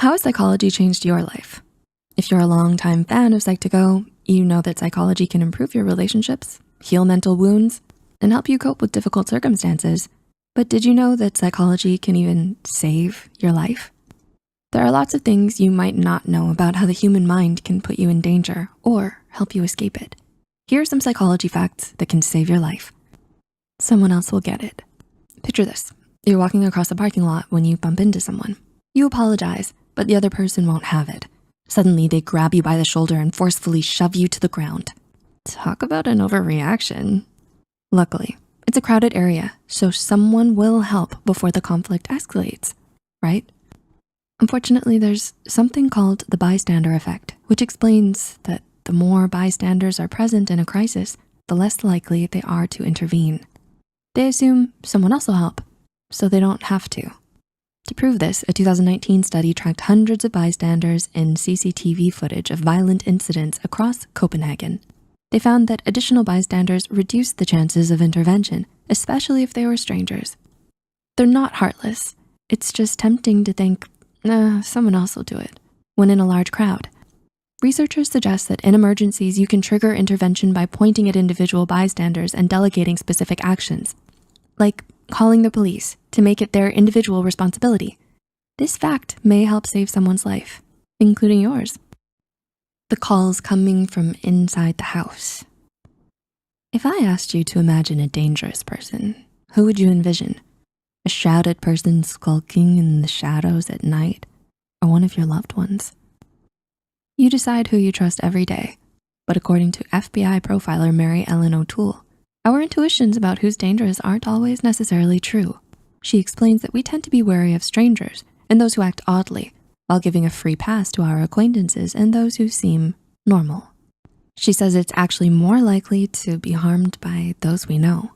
How has psychology changed your life? If you're a longtime fan of Psych2Go, you know that psychology can improve your relationships, heal mental wounds, and help you cope with difficult circumstances. But did you know that psychology can even save your life? There are lots of things you might not know about how the human mind can put you in danger or help you escape it. Here are some psychology facts that can save your life. Someone else will get it. Picture this. You're walking across a parking lot when you bump into someone. You apologize, but the other person won't have it. Suddenly, they grab you by the shoulder and forcefully shove you to the ground. Talk about an overreaction. Luckily, it's a crowded area, so someone will help before the conflict escalates, right? Unfortunately, there's something called the bystander effect, which explains that the more bystanders are present in a crisis, the less likely they are to intervene. They assume someone else will help, so they don't have to. To prove this, a 2019 study tracked hundreds of bystanders in CCTV footage of violent incidents across Copenhagen. They found that additional bystanders reduced the chances of intervention, especially if they were strangers. They're not heartless. It's just tempting to think, someone else will do it, when in a large crowd. Researchers suggest that in emergencies, you can trigger intervention by pointing at individual bystanders and delegating specific actions, like calling the police to make it their individual responsibility. This fact may help save someone's life, including yours. The calls coming from inside the house. If I asked you to imagine a dangerous person, who would you envision? A shrouded person skulking in the shadows at night, or one of your loved ones? You decide who you trust every day, but according to FBI profiler Mary Ellen O'Toole, our intuitions about who's dangerous aren't always necessarily true. She explains that we tend to be wary of strangers and those who act oddly, while giving a free pass to our acquaintances and those who seem normal. She says it's actually more likely to be harmed by those we know.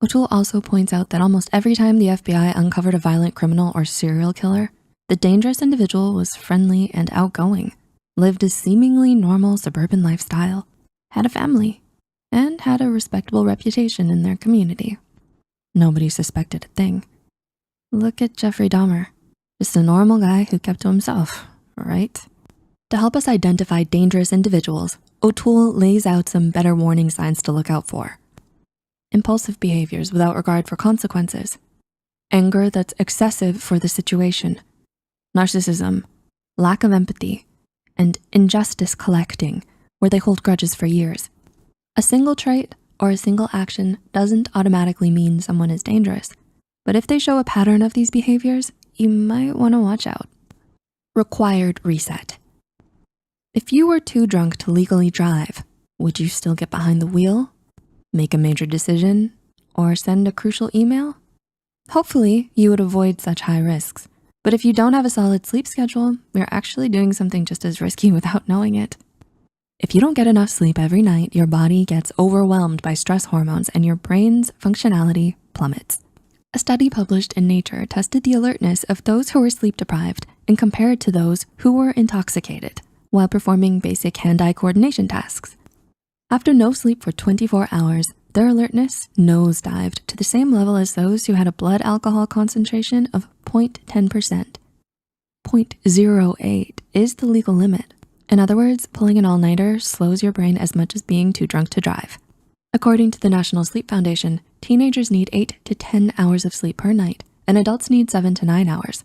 O'Toole also points out that almost every time the FBI uncovered a violent criminal or serial killer, the dangerous individual was friendly and outgoing, lived a seemingly normal suburban lifestyle, had a family, and had a respectable reputation in their community. Nobody suspected a thing. Look at Jeffrey Dahmer, just a normal guy who kept to himself, right? To help us identify dangerous individuals, O'Toole lays out some better warning signs to look out for. Impulsive behaviors without regard for consequences, anger that's excessive for the situation, narcissism, lack of empathy, and injustice collecting, where they hold grudges for years. A single trait or a single action doesn't automatically mean someone is dangerous, but if they show a pattern of these behaviors, you might wanna watch out. Required reset. If you were too drunk to legally drive, would you still get behind the wheel, make a major decision, or send a crucial email? Hopefully, you would avoid such high risks. But if you don't have a solid sleep schedule, you're actually doing something just as risky without knowing it. If you don't get enough sleep every night, your body gets overwhelmed by stress hormones and your brain's functionality plummets. A study published in Nature tested the alertness of those who were sleep deprived and compared to those who were intoxicated while performing basic hand-eye coordination tasks. After no sleep for 24 hours, their alertness nosedived to the same level as those who had a blood alcohol concentration of 0.10%. 0.08 is the legal limit. In other words, pulling an all-nighter slows your brain as much as being too drunk to drive. According to the National Sleep Foundation, teenagers need 8 to 10 hours of sleep per night, and adults need 7 to 9 hours.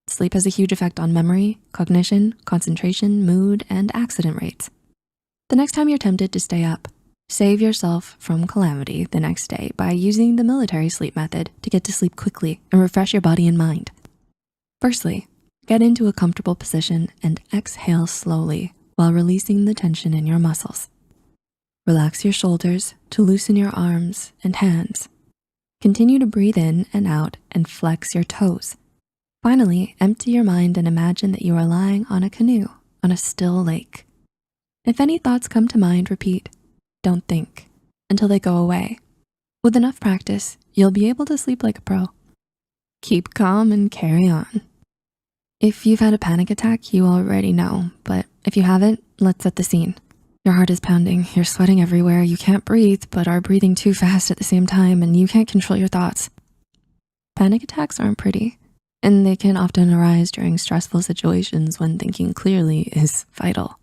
Sleep has a huge effect on memory, cognition, concentration, mood, and accident rates. The next time you're tempted to stay up, save yourself from calamity the next day by using the military sleep method to get to sleep quickly and refresh your body and mind. Firstly, get into a comfortable position and exhale slowly while releasing the tension in your muscles. Relax your shoulders to loosen your arms and hands. Continue to breathe in and out and flex your toes. Finally, empty your mind and imagine that you are lying on a canoe on a still lake. If any thoughts come to mind, repeat, "Don't think," until they go away. With enough practice, you'll be able to sleep like a pro. Keep calm and carry on. If you've had a panic attack, you already know, but if you haven't, let's set the scene. Your heart is pounding, you're sweating everywhere, you can't breathe, but are breathing too fast at the same time, and you can't control your thoughts. Panic attacks aren't pretty. and they can often arise during stressful situations when thinking clearly is vital.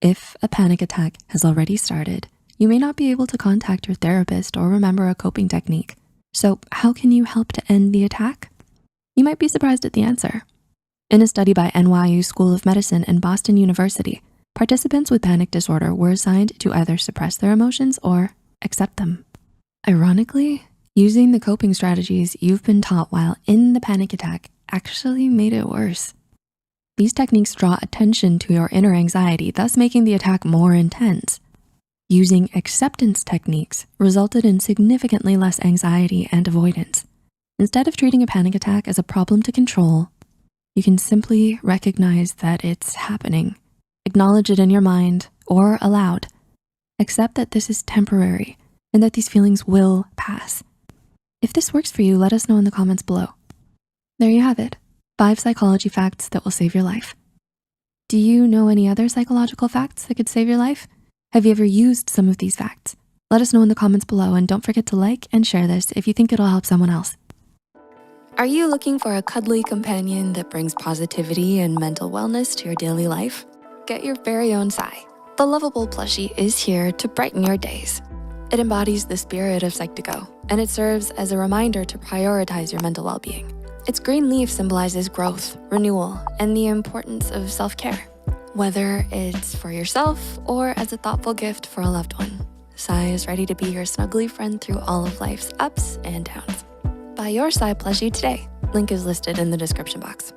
If a panic attack has already started, you may not be able to contact your therapist or remember a coping technique. So how can you help to end the attack? You might be surprised at the answer. In a study by NYU School of Medicine and Boston University, participants with panic disorder were assigned to either suppress their emotions or accept them. Ironically, using the coping strategies you've been taught while in the panic attack actually made it worse. These techniques draw attention to your inner anxiety, thus making the attack more intense. Using acceptance techniques resulted in significantly less anxiety and avoidance. Instead of treating a panic attack as a problem to control, you can simply recognize that it's happening. Acknowledge it in your mind or aloud. Accept that this is temporary and that these feelings will pass. If this works for you, let us know in the comments below. There you have it, 5 psychology facts that will save your life. Do you know any other psychological facts that could save your life? Have you ever used some of these facts? Let us know in the comments below, and don't forget to like and share this if you think it'll help someone else. Are you looking for a cuddly companion that brings positivity and mental wellness to your daily life? Get your very own Psy. The lovable plushie is here to brighten your days. It embodies the spirit of Psych2Go, and it serves as a reminder to prioritize your mental well-being. Its green leaf symbolizes growth, renewal, and the importance of self-care. Whether it's for yourself or as a thoughtful gift for a loved one, Psy is ready to be your snuggly friend through all of life's ups and downs. Buy your Psy plushie today. Link is listed in the description box.